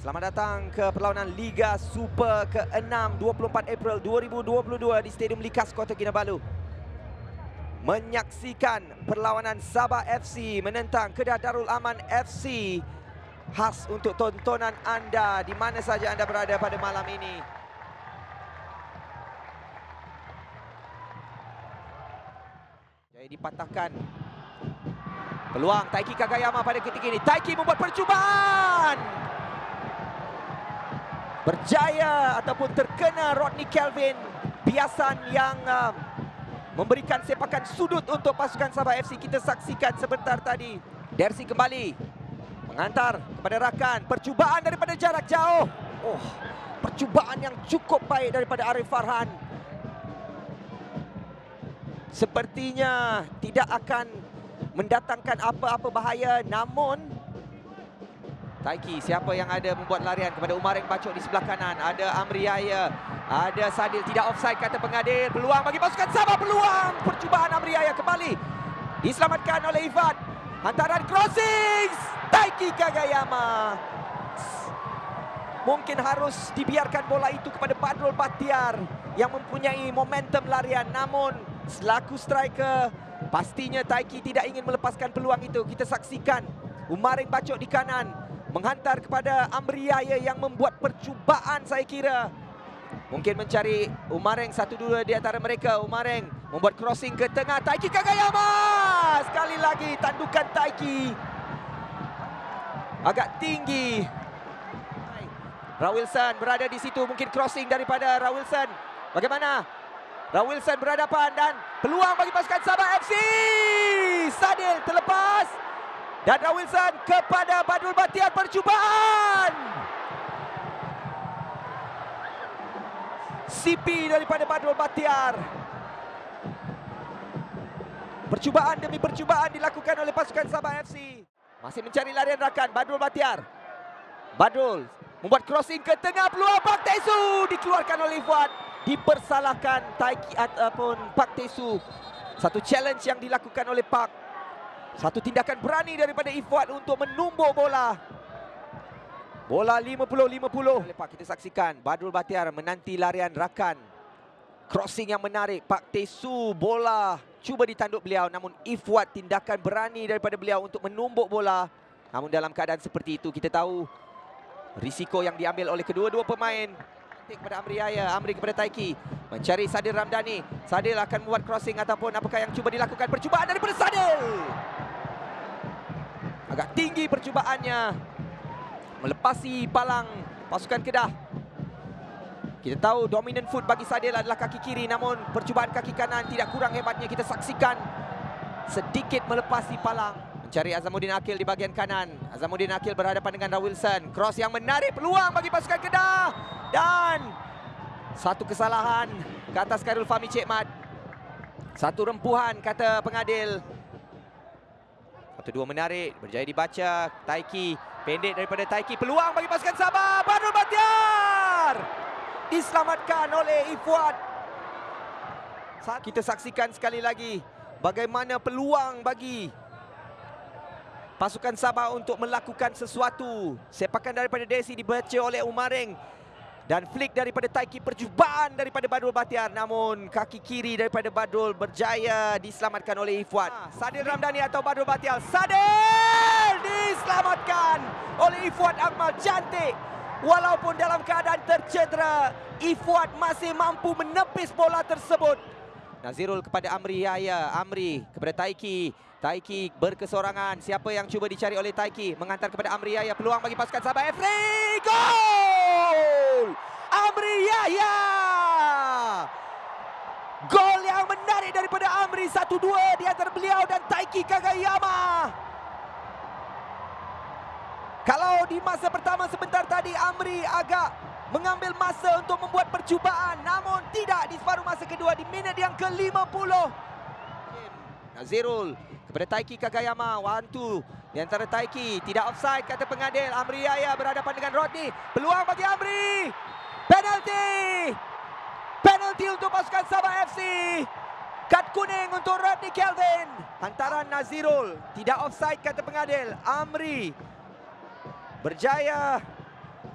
Selamat datang ke perlawanan Liga Super ke-6 24 April 2022 di Stadium Likas Kota Kinabalu. Menyaksikan perlawanan Sabah FC menentang Kedah Darul Aman FC. Khas untuk tontonan anda di mana saja anda berada pada malam ini. Jadi dipatahkan. Peluang Taiki Kagayama pada ketika ini. Taiki membuat percubaan. Berjaya ataupun terkena Rodney Kelvin. Biasan yang memberikan sepakan sudut untuk pasukan Sabah FC. Kita saksikan sebentar tadi. Dersi kembali menghantar kepada rakan. Percubaan daripada jarak jauh. Percubaan yang cukup baik daripada Arif Farhan. Sepertinya tidak akan mendatangkan apa-apa bahaya, namun Taiki, siapa yang ada membuat larian kepada Umareng Bacok di sebelah kanan. Ada Amri Yahya, ada Sadil, tidak offside kata pengadil. Peluang bagi pasukan Sabah, peluang. Percubaan Amri Yahya kembali diselamatkan oleh Ifat. Hantaran crossing, Taiki Kagayama. Mungkin harus dibiarkan bola itu kepada Badrul Batiar yang mempunyai momentum larian. Namun selaku striker, pastinya Taiki tidak ingin melepaskan peluang itu. Kita saksikan Umareng Bacok di kanan menghantar kepada Amri Yahya yang membuat percubaan, saya kira. Mungkin mencari Umareng, 1-2 di antara mereka. Umareng membuat crossing ke tengah. Taiki Kagayama. Sekali lagi tandukan Taiki. Agak tinggi. Rawilson berada di situ. Mungkin crossing daripada Rawilson. Bagaimana? Rawilson berhadapan dan peluang bagi pasukan Sabah FC. Sadil terlepas. Dan Rawilson kepada Badrul Batiar, percubaan. CP daripada Badrul Batiar. Percubaan demi percubaan dilakukan oleh pasukan Sabah FC. Masih mencari larian rakan Badrul Batiar. Badrul membuat crossing ke tengah, peluang Pak Tesu dikeluarkan oleh Fuad. Dipersalahkan Taiki ataupun Pak Tesu. Satu challenge yang dilakukan oleh Pak. Satu tindakan berani daripada Ifwat untuk menumbuk bola. Bola 50-50. Kita saksikan Badrul Batiar menanti larian rakan. Crossing yang menarik. Pak Tesu, bola cuba ditanduk beliau. Namun Ifwat, tindakan berani daripada beliau untuk menumbuk bola. Namun dalam keadaan seperti itu, kita tahu risiko yang diambil oleh kedua-dua pemain. Kepada Amri Yahya, Amri kepada Taiki. Mencari Sadil Ramdhani. Sadil akan membuat crossing ataupun apakah yang cuba dilakukan. Percubaan daripada Sadil. Agak tinggi percubaannya. Melepasi palang pasukan Kedah. Kita tahu dominant foot bagi Sadil adalah kaki kiri. Namun percubaan kaki kanan tidak kurang hebatnya. Kita saksikan sedikit melepasi palang. Mencari Azamuddin Akil di bahagian kanan. Azamuddin Akil berhadapan dengan Rawilson. Cross yang menarik, peluang bagi pasukan Kedah. Dan satu kesalahan ke atas Khairul Fahmi Cik Mat. Satu rempuhan kata pengadil. 1-2 menarik, berjaya dibaca. Taiki, pendek daripada Taiki. Peluang bagi pasukan Sabah. Badrul Batiar diselamatkan oleh Ifwat. Kita saksikan sekali lagi bagaimana peluang bagi pasukan Sabah untuk melakukan sesuatu. Sepakan daripada Desi dibaca oleh Umareng. Dan flick daripada Taiki, percubaan daripada Badrul Batiar. Namun kaki kiri daripada Badrul berjaya diselamatkan oleh Ifwat. Sadil Ramdhani atau Badrul Batiar. Sadil diselamatkan oleh Ifwat Akmal. Cantik. Walaupun dalam keadaan tercedera, Ifwat masih mampu menepis bola tersebut. Nazirul kepada Amri Yahya. Amri kepada Taiki. Taiki berkesorangan. Siapa yang cuba dicari oleh Taiki? Menghantar kepada Amri Yahya. Peluang bagi pasukan Sabah FC. Gol! Amri Yahya! Gol yang menarik daripada Amri. 1-2 di antara beliau dan Taiki Kagayama. Kalau di masa pertama sebentar tadi Amri agak mengambil masa untuk membuat percubaan. Namun tidak di separuh masa kedua di minit yang ke-50. Nazirul kepada Taiki Kagayama. 1-2 di antara Taiki. Tidak offside kata pengadil. Amri Yahya berhadapan dengan Rodney. Peluang bagi Amri. Penalti. Penalti untuk pasukan Sabah FC. Kad kuning untuk Rodney Kelvin. Hantaran Nazirul. Tidak offside kata pengadil. Amri berjaya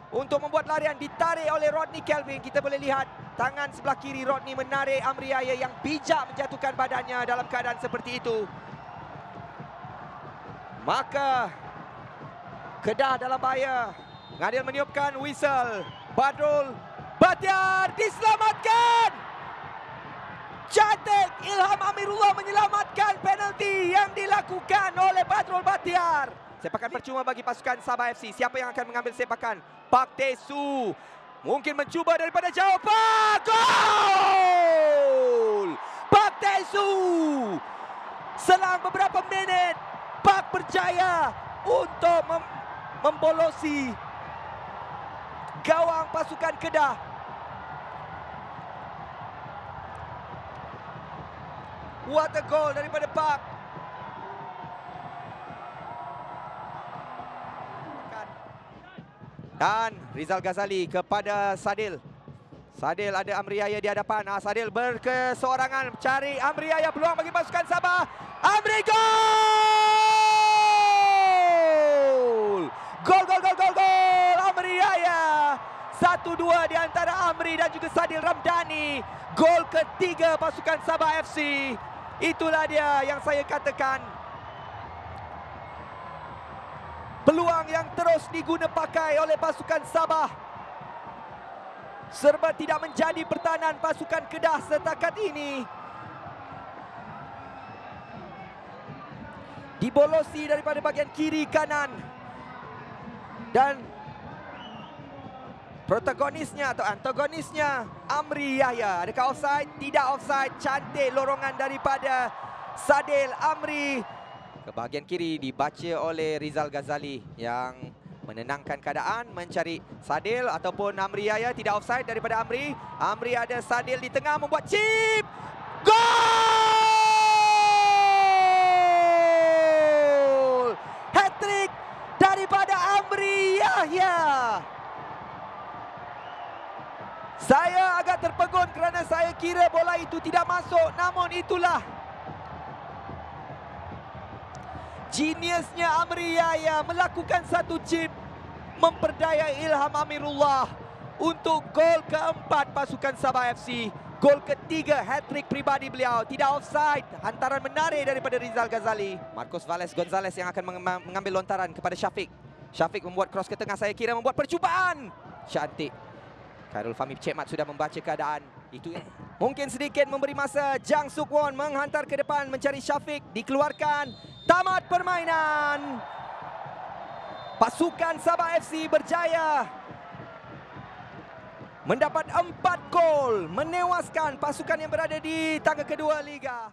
untuk membuat larian, ditarik oleh Rodney Kelvin. Kita boleh lihat tangan sebelah kiri Rodney menarik Amri Yahya yang bijak menjatuhkan badannya dalam keadaan seperti itu. Maka Kedah dalam bahaya. Pengadil meniupkan whistle. Badrul Batiar diselamatkan. Cantik, Ilham Amirullah menyelamatkan penalti yang dilakukan oleh Badrul Batiar. Sepakan percuma bagi pasukan Sabah FC. Siapa yang akan mengambil sepakan? Park Tae-soo mungkin mencuba daripada jauh. Gol! Park Tae-soo. Selang beberapa minit, Park berjaya untuk membolosi gawang pasukan Kedah. What a goal daripada Park. Dan Rizal Ghazali kepada Sadil. Sadil ada Amri Yahya di hadapan. Sadil berkeseorangan cari Amri Yahya, peluang bagi pasukan Sabah. Amri, gol! Gol, gol, gol, gol, gol! Amri Yahya. 1-2 di antara Amri dan juga Sadil Ramdhani. Gol ketiga pasukan Sabah FC. Itulah dia yang saya katakan. Peluang yang terus diguna pakai oleh pasukan Sabah. Serba tidak menjadi pertahanan pasukan Kedah setakat ini. Dibolosi daripada bahagian kiri kanan. Dan protagonisnya atau antagonisnya Amri Yahya. Adakah offside? Tidak offside. Cantik lorongan daripada Sadil. Amri ke bahagian kiri dibaca oleh Rizal Ghazali yang menenangkan keadaan, mencari Sadil ataupun Amri Yahya. Tidak offside daripada Amri. Amri ada Sadil di tengah membuat chip. Gol! Hat-trick daripada Amri Yahya. Saya agak terpegun kerana saya kira bola itu tidak masuk. Namun itulah geniusnya Amri Yahya melakukan satu chip, memperdaya Ilham Amirullah untuk gol keempat pasukan Sabah FC. Gol ketiga, hat-trick pribadi beliau. Tidak offside, hantaran menarik daripada Rizal Ghazali. Marcos Valles Gonzalez yang akan mengambil lontaran kepada Syafiq. Syafiq membuat cross ke tengah, saya kira membuat percubaan. Cantik. Khairul Fahmi Cekmat sudah membaca keadaan. Itu mungkin sedikit memberi masa. Jang Suk Won menghantar ke depan mencari Syafiq. Dikeluarkan. Tamat permainan. Pasukan Sabah FC berjaya mendapat 4 gol, menewaskan pasukan yang berada di tangga kedua Liga.